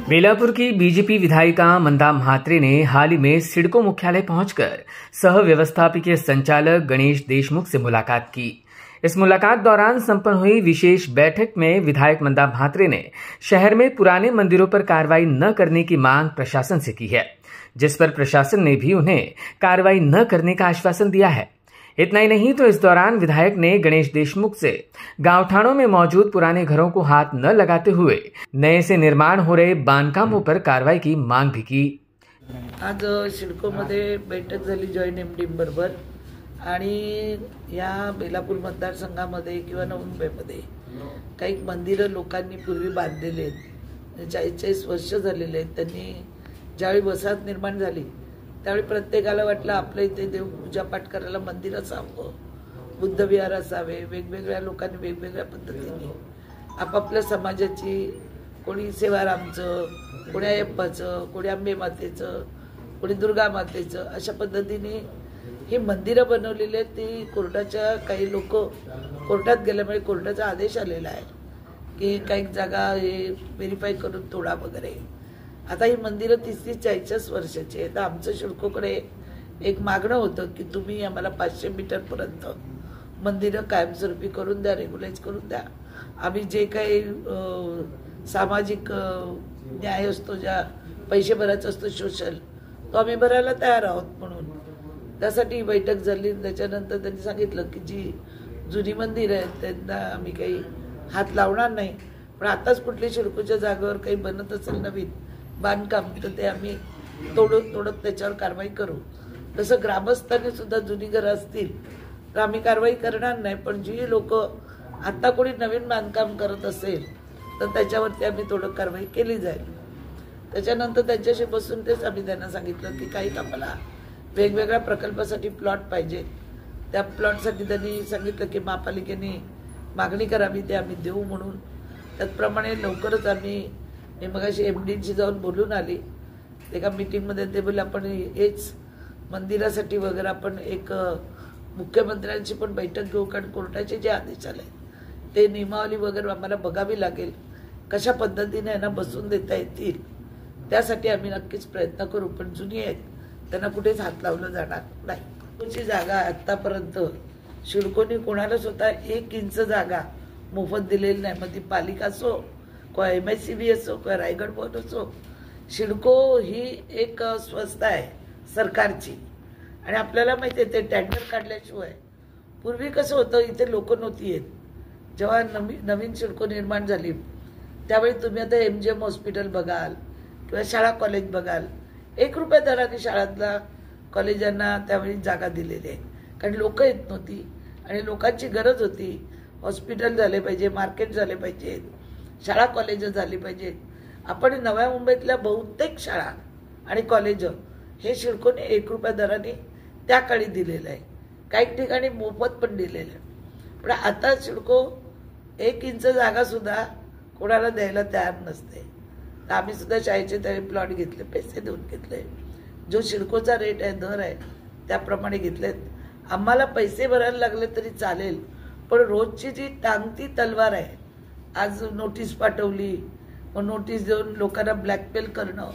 बेलापुर की बीजेपी विधायिका मंदा म्हात्रे ने हाल ही में सिडको मुख्यालय पहुंचकर सह व्यवस्थापकीय संचालक गणेश देशमुख से मुलाकात की। इस मुलाकात दौरान संपन्न हुई विशेष बैठक में विधायक मंदा म्हात्रे ने शहर में पुराने मंदिरों पर कार्रवाई न करने की मांग प्रशासन से की है, जिस पर प्रशासन ने भी उन्हें कार्रवाई न करने का आश्वासन दिया है। इतना ही नहीं तो इस दौरान विधायक ने गणेश देशमुख से गांवठाणों में मौजूद पुराने घरों को हाथ न लगाते हुए नए से निर्माण हो रहे बांधकामों पर कार्रवाई की मांग भी की। आज सिडकोमध्ये बैठक झाली जॉईंट एमडी बरोबर आणि या बेलापूर मतदारसंघामध्ये किंवा नवी मुंबईमध्ये काही मंदिरं लोकांनी पूर्वी बांधलेले आहेत, 40 वर्ष झालेले आहेत। त्यांनी ज्यावेळी वसाहत निर्माण झाली त्यावेळी प्रत्येकाला वाटलं आपल्या इथे देव पूजा पाठ करायला मंदिर असावं, बुद्ध विहार असावे। वेगवेगळ्या लोकांनी वेगवेगळ्या पद्धतीने आपापल्या समाजाची, कोणी सेवारामचं, कोणी अय्यप्पाचं, कोणी अंबे मातेचं, कोणी दुर्गा मातेचं, अशा पद्धतीने ही मंदिरं बनवलेली आहेत। ती कोर्टाच्या काही लोक कोर्टात गेल्यामुळे कोर्टाचा आदेश आलेला आहे की काही जागा हे व्हेरीफाय करून तोडा वगैरे। आता ही मंदिरं 30-40 वर्षाची आहेत। आमचं सिडकोकडे एक मागणं होतं की तुम्ही आम्हाला 500 मीटरपर्यंत मंदिरं कायमस्वरूपी करून द्या, रेग्युलाइज करून द्या। आम्ही जे काही सामाजिक न्याय असतो, ज्या पैसे भरायचा असतो सोशल, तो आम्ही भरायला तयार आहोत म्हणून त्यासाठी बैठक झाली। त्याच्यानंतर त्यांनी सांगितलं की जी जुनी मंदिर आहेत त्यांना आम्ही काही हात लावणार नाही, पण आताच कुठली सिडकोच्या जागेवर काही बनत असेल नवीन बांधकाम तर ते आम्ही तोडत त्याच्यावर कारवाई करू। तसं ग्रामस्थांनी सुद्धा जुनी घरं असतील तर आम्ही कारवाई करणार नाही, पण जी लोक आता कोणी नवीन बांधकाम करत असेल तर त्याच्यावरती आम्ही थोडं कारवाई केली जाईल। त्याच्यानंतर त्यांच्याशी बसून तेच आम्ही त्यांना सांगितलं की काही आम्हाला वेगवेगळ्या प्रकल्पासाठी प्लॉट पाहिजे, त्या प्लॉटसाठी त्यांनी सांगितलं की महापालिकेने मागणी करावी, ते आम्ही देऊ म्हणून। त्याचप्रमाणे लवकरच मी मगाशी एमडीची जाऊन बोलून आली एका मीटिंगमध्ये। ते बोलले आपण हेच मंदिरासाठी वगैरे आपण एक मुख्यमंत्र्यांची पण बैठक घेऊ, कारण कोर्टाचे जे आदेश आले ते नियमावली वगैरे आम्हाला बघावी लागेल, कशा पद्धतीने यांना बसून देता येतील त्यासाठी आम्ही नक्कीच प्रयत्न करू। पण जुनी आहेत त्यांना कुठेच हात लावलं जाणार नाही। तुमची जागा आतापर्यंत सिडकोनी कोणाला स्वतः 1 इंच जागा मोफत दिलेली नाही, मग ती पालिका असो, कोई MICB असो, कोई रायगड बोर्ड असो। सिडको ही एक संस्था आहे सरकारची आणि आपल्याला माहिती आहे ते टेंडर काढल्याशिवाय पूर्वी कसं होतं, इथे लोक नव्हती येत। जेव्हा नवीन सिडको निर्माण झाली त्यावेळी तुम्ही आता MGM हॉस्पिटल बघाल किंवा शाळा कॉलेज बघाल, 1 रुपया दराने शाळांना कॉलेजांना त्यावेळी जागा दिलेली आहे, कारण लोक येत नव्हती आणि लोकांची गरज होती। हॉस्पिटल झाले पाहिजे, मार्केट झाले पाहिजेत, शाळा कॉलेज झाली पाहिजेत। आपण नव्या मुंबईतल्या बहुतेक शाळा आणि कॉलेज हे सिडकोने 1 रुपया दराने त्या काळी दिलेलं आहे, काही ठिकाणी मोफत पण दिलेलं आहे। पण आता सिडको 1 इंच जागा सुद्धा कोणाला द्यायला तयार नसते। तर आम्ही सुद्धा शाळेचे तरी प्लॉट घेतले, पैसे देऊन घेतले, जो सिडकोचा रेट आहे, दर आहे त्याप्रमाणे घेतलेत। आम्हाला पैसे भरायला लागले तरी चालेल, पण रोजची जी टांगती तलवार आहे, आज नोटीस पाठवली, मग नोटीस देऊन लोकांना ब्लॅकमेल करणं,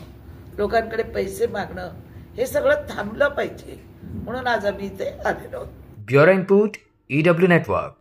लोकांकडे पैसे मागणं, हे सगळं थांबलं पाहिजे, म्हणून आज आम्ही इथे आलेलो आहोत। Bureau input EW network.